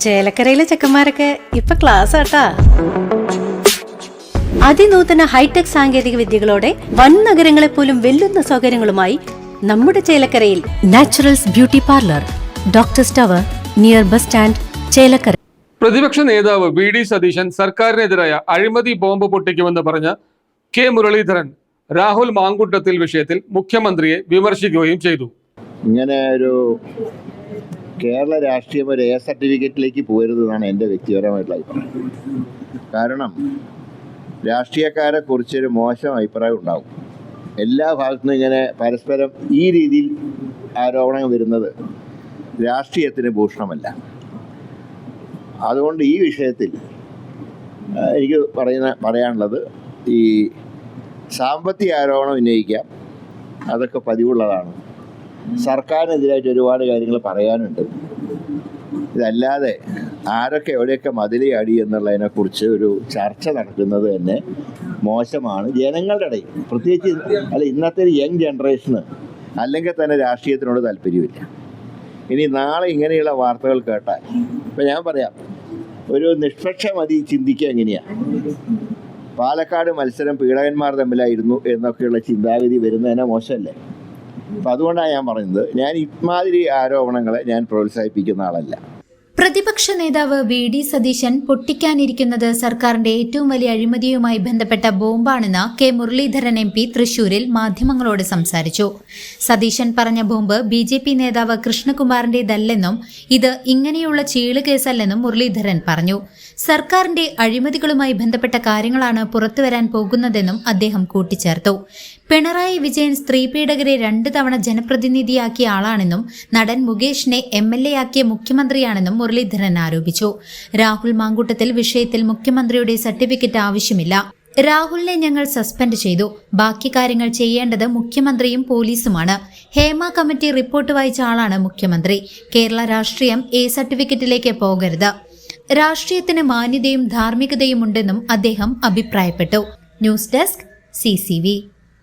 ചേലക്കരയിലെ ചെക്കന്മാരൊക്കെ ഇപ്പൊ ക്ലാസ് ആട്ടാ. അതിനൂതന ഹൈടെക് സാങ്കേതിക വിദ്യകളോടെ വൻ നഗരങ്ങളെ പോലും വെല്ലുന്ന സൗകര്യങ്ങളുമായി നമ്മുടെ ചേലക്കരയിൽ naturals beauty parlour, doctors tower, near bus stand, Chelakkara. പ്രതിപക്ഷ നേതാവ് വി.ഡി. സതീശൻ സർക്കാരിനെതിരായ അഴിമതി ബോംബ് പൊട്ടിക്കുമെന്ന് പറഞ്ഞ കെ മുരളീധരൻ രാഹുൽ മാങ്കൂട്ടത്തിൽ വിഷയത്തിൽ മുഖ്യമന്ത്രിയെ വിമർശിക്കുകയും ചെയ്തു. ഇങ്ങനെ ഒരു കേരള രാഷ്ട്രീയം ഒരു എ സർട്ടിഫിക്കറ്റിലേക്ക് പോരുതെന്നാണ് എൻ്റെ വ്യക്തിപരമായിട്ടുള്ള അഭിപ്രായം. കാരണം രാഷ്ട്രീയക്കാരെ കുറിച്ചൊരു മോശം അഭിപ്രായം ഉണ്ടാകും. എല്ലാ ഭാഗത്തുനിന്നും ഇങ്ങനെ പരസ്പരം ഈ രീതിയിൽ ആരോപണം വരുന്നത് രാഷ്ട്രീയത്തിന് ഭൂഷണമല്ല. അതുകൊണ്ട് ഈ വിഷയത്തിൽ എനിക്ക് പറയാനുള്ളത്, ഈ സാമ്പത്തിക ആരോപണം ഉന്നയിക്കാം, അതൊക്കെ പതിവുള്ളതാണ്. സർക്കാരിനെതിരായിട്ട് ഒരുപാട് കാര്യങ്ങൾ പറയാനുണ്ട്. ഇതല്ലാതെ ആരൊക്കെ എവിടെയൊക്കെ മതിലയാടി എന്നുള്ളതിനെക്കുറിച്ച് ഒരു ചർച്ച നടക്കുന്നത് തന്നെ മോശമാണ്. ജനങ്ങളുടെ ഇടയിൽ പ്രത്യേകിച്ച് ഇന്നത്തെ ഒരു യങ് ജനറേഷന് അല്ലെങ്കിൽ തന്നെ രാഷ്ട്രീയത്തിനോട് താല്പര്യമില്ല. ഇനി നാളെ ഇങ്ങനെയുള്ള വാർത്തകൾ കേട്ടാൽ, ഇപ്പം ഞാൻ പറയാം, ഒരു നിഷ്പക്ഷമതി ചിന്തിക്കുക എങ്ങനെയാണ്. പാലക്കാട് മത്സരം പീഡകന്മാർ തമ്മിലായിരുന്നു എന്നൊക്കെയുള്ള ചിന്താഗതി വരുന്നതിനെ മോശമല്ലേ? അപ്പം അതുകൊണ്ടാണ് ഞാൻ പറയുന്നത്, ഞാൻ ഇമാതിരി ആരോപണങ്ങളെ ഞാൻ പ്രോത്സാഹിപ്പിക്കുന്ന ആളല്ല. പ്രതിപക്ഷ നേതാവ് വി.ഡി. സതീശൻ പൊട്ടിക്കാനിരിക്കുന്നത് സർക്കാരിന്റെ ഏറ്റവും വലിയ അഴിമതിയുമായി ബന്ധപ്പെട്ട ബോംബാണെന്ന് കെ മുരളീധരൻ എം.പി. തൃശൂരിൽ മാധ്യമങ്ങളോട് സംസാരിച്ചു. സതീശൻ പറഞ്ഞ ബോംബ് ബി.ജെ.പി. നേതാവ് കൃഷ്ണകുമാറിന്റേതല്ലെന്നും ഇത് ഇങ്ങനെയുള്ള ചീളുകേസല്ലെന്നും മുരളീധരൻ പറഞ്ഞു. സർക്കാരിന്റെ അഴിമതികളുമായി ബന്ധപ്പെട്ട കാര്യങ്ങളാണ് പുറത്തുവരാൻ പോകുന്നതെന്നും അദ്ദേഹം കൂട്ടിച്ചേർത്തു. പിണറായി വിജയൻ സ്ത്രീപീഡകരെ 2 തവണ ജനപ്രതിനിധിയാക്കിയ ആളാണെന്നും നടൻ മുകേഷിനെ MLA ആക്കിയ മുഖ്യമന്ത്രിയാണെന്നും മുരളീധരൻ ആരോപിച്ചു. രാഹുൽ മാങ്കൂട്ടത്തിൽ വിഷയത്തിൽ മുഖ്യമന്ത്രിയുടെ സർട്ടിഫിക്കറ്റ് ആവശ്യമില്ല. രാഹുലിനെ ഞങ്ങൾ സസ്പെൻഡ് ചെയ്തു. ബാക്കി കാര്യങ്ങൾ ചെയ്യേണ്ടത് മുഖ്യമന്ത്രിയും പോലീസുമാണ്. ഹേമ കമ്മിറ്റി റിപ്പോർട്ട് വായിച്ച ആളാണ് മുഖ്യമന്ത്രി. കേരള രാഷ്ട്രീയം എ സർട്ടിഫിക്കറ്റിലേക്ക് പോകരുത്. രാഷ്ട്രീയത്തിന് മാന്യതയും ധാർമ്മികതയും ഉണ്ടെന്നും അദ്ദേഹം അഭിപ്രായപ്പെട്ടു. News desk CCV.